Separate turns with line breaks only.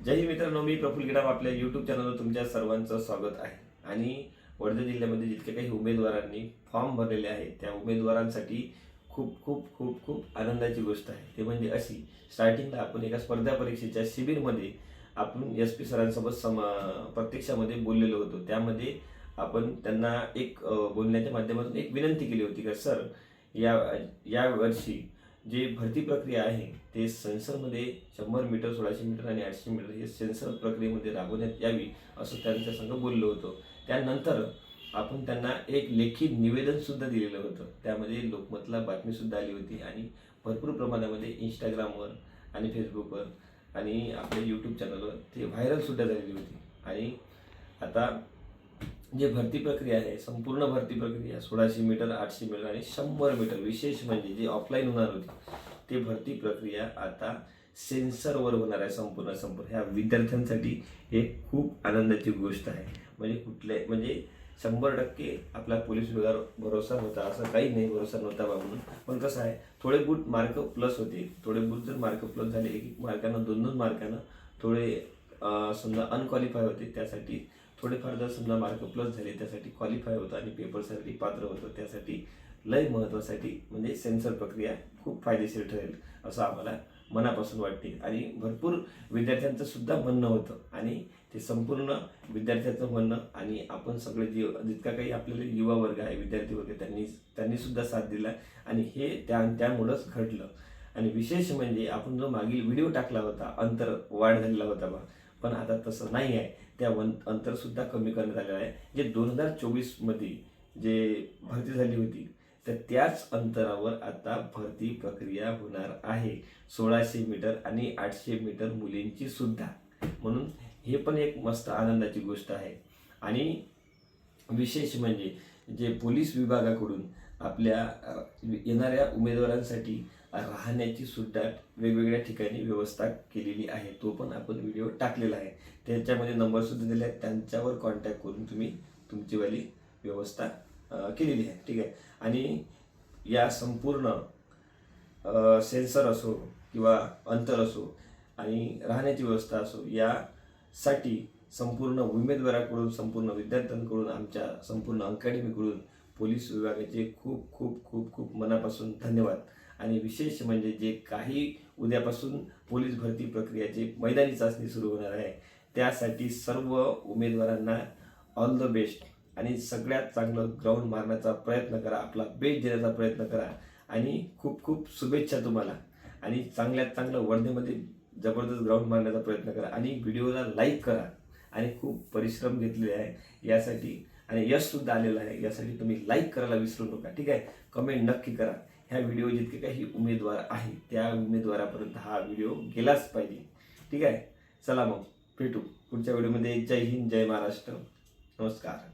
जय हिंद मित्रांनो, मी प्रफुल्ल गिडाम आपल्या यूट्यूब चॅनलवर तुमच्या सर्वांचं स्वागत आहे. आणि वर्धा जिल्ह्यामध्ये जितके काही उमेदवारांनी फॉर्म भरलेले आहेत त्या उमेदवारांसाठी खूप खूप खूप खूप आनंदाची गोष्ट आहे. ते म्हणजे अशी, स्टार्टिंगला आपण एका स्पर्धा परीक्षेच्या शिबिरमध्ये आपण SP सरांसोबत प्रत्यक्षामध्ये बोललेलो होतो. त्यामध्ये आपण त्यांना एक बोलण्याच्या माध्यमातून एक विनंती केली होती का सर, या या वर्षी जी भरती प्रक्रिया आहे ते सेन्सरमध्ये 100 मीटर, 1600 मीटर आणि 800 मीटर हे सेन्सर प्रक्रियेमध्ये राबवण्यात यावी असं त्यांच्या संग बोललो होतो. त्यानंतर आपण त्यांना एक लेखी निवेदनसुद्धा दिलेलं होतं. त्यामध्ये लोकमतला बातमीसुद्धा आली होती आणि भरपूर प्रमाणामध्ये इंस्टाग्रामवर आणि फेसबुकवर आणि आपल्या यूट्यूब चॅनलवर ते व्हायरलसुद्धा झालेली होती. आणि आता जे भरती प्रक्रिया आहे, संपूर्ण भरती प्रक्रिया 1600 मीटर, 800 मीटर आणि 100 मीटर, विशेष म्हणजे जे ऑफलाईन होणार होती ते भरती प्रक्रिया आता सेन्सरवर होणार आहे. संपूर्ण ह्या विद्यार्थ्यांसाठी एक खूप आनंदाची गोष्ट आहे. म्हणजे 100% आपला पोलीस विभागावर भरोसा होता असं काही नाही, भरोसा नव्हता बा म्हणून. पण कसं आहे, थोडे बहुत मार्क प्लस होते. थोडे बहुत जर मार्क प्लस झाले, एक मार्कानं, 2 मार्कानं थोडे समजा अनक्वालिफाय होते, त्यासाठी थोडेफार जर समजा मार्क प्लस झाले त्यासाठी क्वालिफाय होतं आणि पेपरसाठी पात्र होतं. त्यासाठी लय महत्त्वासाठी म्हणजे सेन्सर प्रक्रिया खूप फायदेशीर ठरेल असं आम्हाला मनापासून वाटते. आणि भरपूर विद्यार्थ्यांचं सुद्धा म्हणणं होतं आणि ते संपूर्ण विद्यार्थ्यांचं म्हणणं आणि आपण सगळे जितका काही आपल्याला युवा वर्ग आहे, विद्यार्थी वर्ग, त्यांनी सुद्धा साथ दिला आणि हे त्यामुळंच घडलं. आणि विशेष म्हणजे आपण जो मागील व्हिडिओ टाकला होता, अंतर वाढ झालेला होता बा, पण आता तसं नाही आहे. त्या अंतरसुद्धा कमी करण्यात आलेलं आहे. जे 2024मध्ये जे भरती झाली होती तर त्याच अंतरावर आता भरती प्रक्रिया होणार आहे, 1600 मीटर आणि 800 मीटर मुलींची सुद्धा. म्हणून हे पण एक मस्त आनंदाची गोष्ट आहे. आणि विशेष म्हणजे जे पोलीस विभागाकडून आपल्या येणाऱ्या उमेदवारांसाठी राहण्याची सुद्धा वेगवेगळ्या ठिकाणी व्यवस्था केलेली आहे. तो पण आपण व्हिडिओ टाकलेला आहे. त्याच्यामध्ये नंबरसुद्धा दिले आहेत. त्यांच्यावर कॉन्टॅक्ट करून तुम्ही तुमचीवाली व्यवस्था केलेली आहे. ठीक आहे. आणि या संपूर्ण सेन्सर असो किंवा अंतर असो आणि राहण्याची व्यवस्था असो, यासाठी संपूर्ण उमेदवाराकडून, संपूर्ण विद्यार्थ्यांकडून, आमच्या संपूर्ण अकॅडमीकडून पोलीस विभागाचे खूप खूप खूप खूप मनापासून धन्यवाद. आणि विशेष म्हणजे जे काही उद्यापासून पोलीस भरती प्रक्रियाची मैदानी चाचणी सुरू होणार आहे त्यासाठी सर्व उमेदवारांना ऑल द बेस्ट. आणि सगळ्यात चांगलं ग्राउंड मारण्याचा प्रयत्न करा, आपला बेस्ट देण्याचा प्रयत्न करा आणि खूप खूप शुभेच्छा तुम्हाला. आणि चांगल्यात चांगलं वर्धेमध्ये जबरदस्त ग्राउंड मारण्याचा प्रयत्न करा आणि व्हिडिओला लाईक करा. आणि खूप परिश्रम घेतलेले आहे यासाठी आणि यशसुद्धा आलेलं आहे, यासाठी तुम्ही लाईक करायला विसरू नका. ठीक आहे. कमेंट नक्की करा. ह्या व्हिडिओ जितके काही उमेदवार आहेत त्या उमेदवारापर्यंत हा व्हिडिओ गेलाच पाहिजे. ठीक आहे. चला मग भेटू पुढच्या व्हिडिओमध्ये. जय हिंद, जय महाराष्ट्र. नमस्कार.